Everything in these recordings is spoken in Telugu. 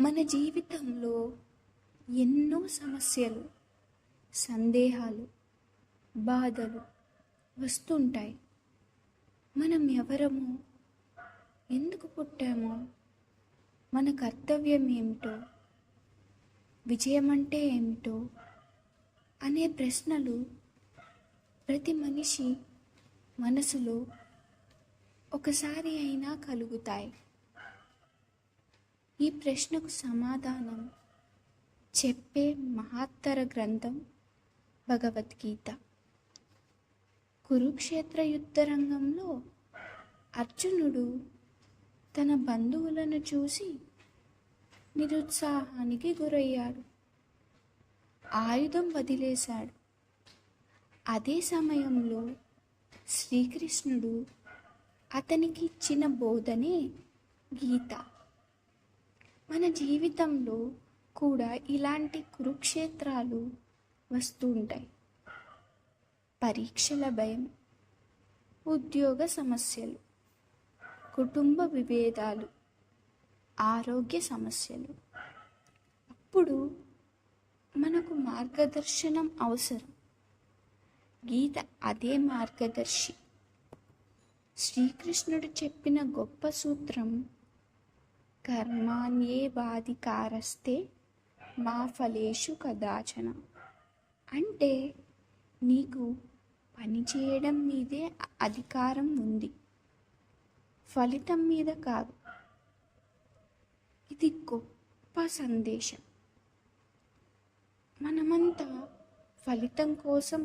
మన జీవితంలో ఎన్నో సమస్యలు, సందేహాలు, బాధలు వస్తుంటాయి. మనం ఎవరమో, ఎందుకు పుట్టామో, మన కర్తవ్యం ఏమిటో, విజయం అంటే ఏమిటో అనే ప్రశ్నలు ప్రతి మనిషి మనసులో ఒకసారి అయినా కలుగుతాయి. ఈ ప్రశ్నకు సమాధానం చెప్పే మహత్తర గ్రంథం భగవద్గీత. కురుక్షేత్ర యుద్ధరంగంలో అర్జునుడు తన బంధువులను చూసి నిరుత్సాహానికి గురయ్యాడు. ఆయుధం వదిలేశాడు. అదే సమయంలో శ్రీకృష్ణుడు అతనికి ఇచ్చిన బోధనే గీత. మన జీవితంలో కూడా ఇలాంటి కురుక్షేత్రాలు వస్తూ ఉంటాయి. పరీక్షల భయం, ఉద్యోగ సమస్యలు, కుటుంబ విభేదాలు, ఆరోగ్య సమస్యలు. అప్పుడు మనకు మార్గదర్శనం అవసరం. గీత అదే మార్గదర్శి. శ్రీకృష్ణుడు చెప్పిన గొప్ప సూత్రం కర్మాణ్యేవాధికారస్తే మా ఫలేషు కదాచన. అంటే నీకు పని చేయడం మీదే అధికారం ఉంది, ఫలితం మీద కాదు. ఇది గొప్ప సందేశం. మనమంతా ఫలితం కోసం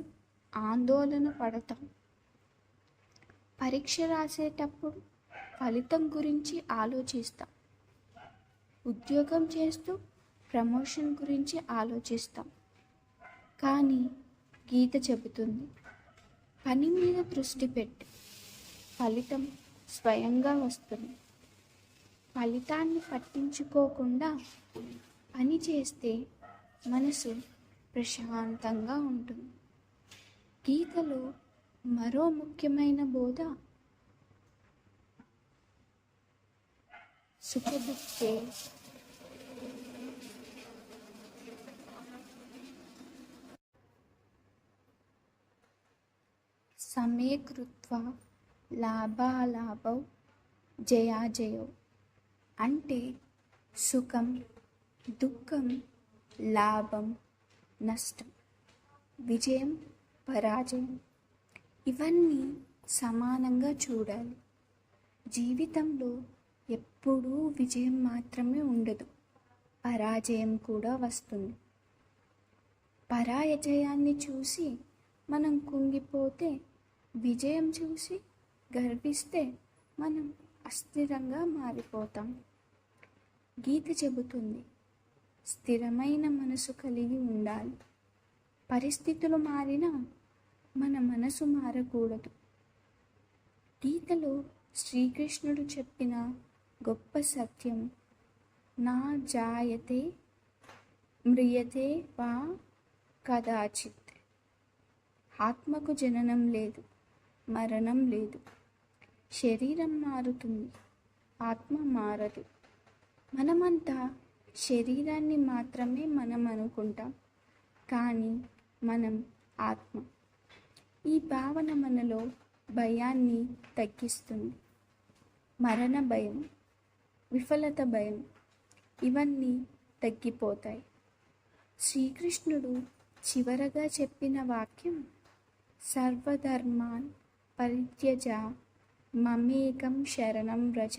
ఆందోళన పడతాం. పరీక్ష రాసేటప్పుడు ఫలితం గురించి ఆలోచిస్తాం. ఉద్యోగం చేస్తూ ప్రమోషన్ గురించి ఆలోచిస్తాం. కానీ గీత చెబుతుంది, పని మీద దృష్టి పెట్టి ఫలితం స్వయంగా వస్తుంది. ఫలితాన్ని పట్టించుకోకుండా పని చేస్తే మనసు ప్రశాంతంగా ఉంటుంది. గీతలో మరో ముఖ్యమైన బోధ సుఖదుఃఖే సమే కృత్వా లాభాలాభౌ జయాజయౌ. అంటే సుఖం, దుఃఖం, లాభం, నష్టం, విజయం, పరాజయం ఇవన్నీ సమానంగా చూడాలి. జీవితంలో ఎప్పుడూ విజయం మాత్రమే ఉండదు, పరాజయం కూడా వస్తుంది. పరాజయాన్ని చూసి మనం కుంగిపోతే, విజయం చూసి గర్విస్తే మనం అస్థిరంగా మారిపోతాం. గీత చెబుతుంది, స్థిరమైన మనసు కలిగి ఉండాలి. పరిస్థితులు మారినా మన మనసు మారకూడదు. గీతలో శ్రీకృష్ణుడు చెప్పిన గొప్ప సత్యం నా జాయతే మ్రియతే వా కదాచిత్. ఆత్మకు జననం లేదు, మరణం లేదు. శరీరం మారుతుంది, ఆత్మ మారదు. మనమంతా శరీరాన్ని మాత్రమే మనం అనుకుంటాం, కానీ మనం ఆత్మ. ఈ భావన మనలో భయాన్ని తగ్గిస్తుంది. మరణ భయం, విఫలత భయం ఇవన్నీ తగ్గిపోతాయి. శ్రీకృష్ణుడు చివరగా చెప్పిన వాక్యం సర్వధర్మాన్ పరిత్యజ మమేకం శరణం వ్రజ.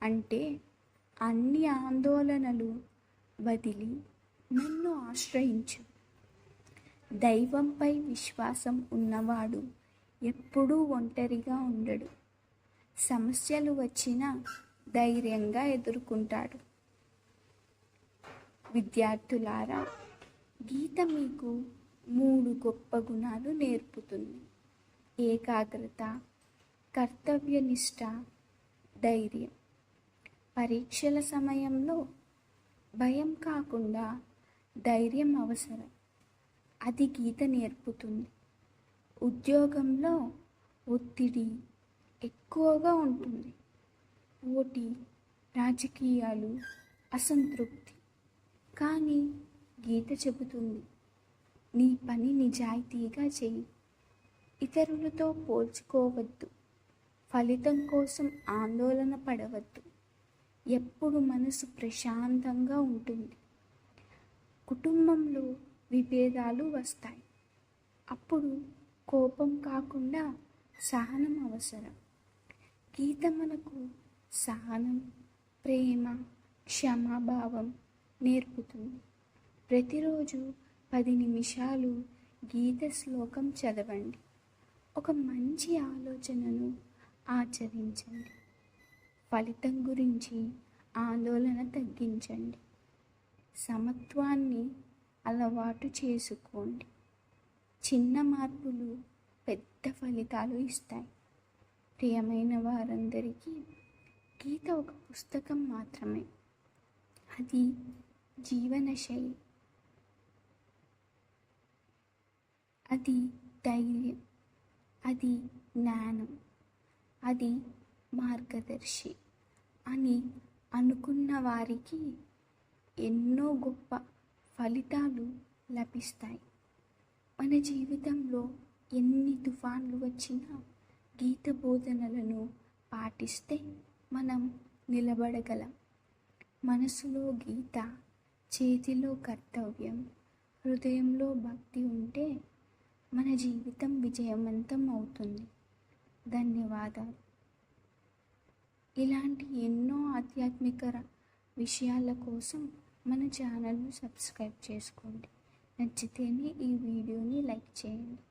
అంటే అన్ని ఆందోళనలు వదిలి నన్ను ఆశ్రయించు. దైవంపై విశ్వాసం ఉన్నవాడు ఎప్పుడూ ఒంటరిగా ఉండడు. సమస్యలు వచ్చినా ధైర్యంగా ఎదుర్కొంటాడు. విద్యార్థులారా, గీత మీకు 3 గొప్ప గుణాలు నేర్పుతుంది. ఏకాగ్రత, కర్తవ్యనిష్ట, ధైర్యం. పరీక్షల సమయంలో భయం కాకుండా ధైర్యం అవసరం. అది గీత నేర్పుతుంది. ఉద్యోగంలో ఒత్తిడి ఎక్కువగా ఉంటుంది. పోటీ, రాజకీయాలు, అసంతృప్తి. కానీ గీత చెబుతుంది, నీ పని నిజాయితీగా చెయ్యి, ఇతరులతో పోల్చుకోవద్దు, ఫలితం కోసం ఆందోళన పడవద్దు. ఎప్పుడు మనసు ప్రశాంతంగా ఉంటుంది. కుటుంబంలో విభేదాలు వస్తాయి. అప్పుడు కోపం కాకుండా సహనం అవసరం. గీత మనకు సహనం, ప్రేమ, క్షమాభావం నేర్పుతుంది. ప్రతిరోజు 10 నిమిషాలు గీత శ్లోకం చదవండి. ఒక మంచి ఆలోచనను ఆచరించండి. ఫలితం గురించి ఆందోళన తగ్గించండి. సమత్వాన్ని అలవాటు చేసుకోండి. చిన్న మార్పులు పెద్ద ఫలితాలు ఇస్తాయి. ప్రియమైన వారందరికీ గీత ఒక పుస్తకం మాత్రమే. అది జీవనశైలి, అది ధైర్యం, అది జ్ఞానం, అది మార్గదర్శి అని అనుకున్న వారికి ఎన్నో గొప్ప ఫలితాలు లభిస్తాయి. మన జీవితంలో ఎన్ని తుఫాన్లు వచ్చినా గీత బోధనలను పాటిస్తే మనం నిలబడగలం. మనసులో గీత, చేతిలో కర్తవ్యం, హృదయంలో భక్తి ఉంటే మన జీవితం విజయవంతం అవుతుంది. ధన్యవాదాలు. ఇలాంటి ఎన్నో ఆధ్యాత్మిక విషయాల కోసం మన ఛానల్ను సబ్స్క్రైబ్ చేసుకోండి. నచ్చితేనే ఈ వీడియోని లైక్ చేయండి.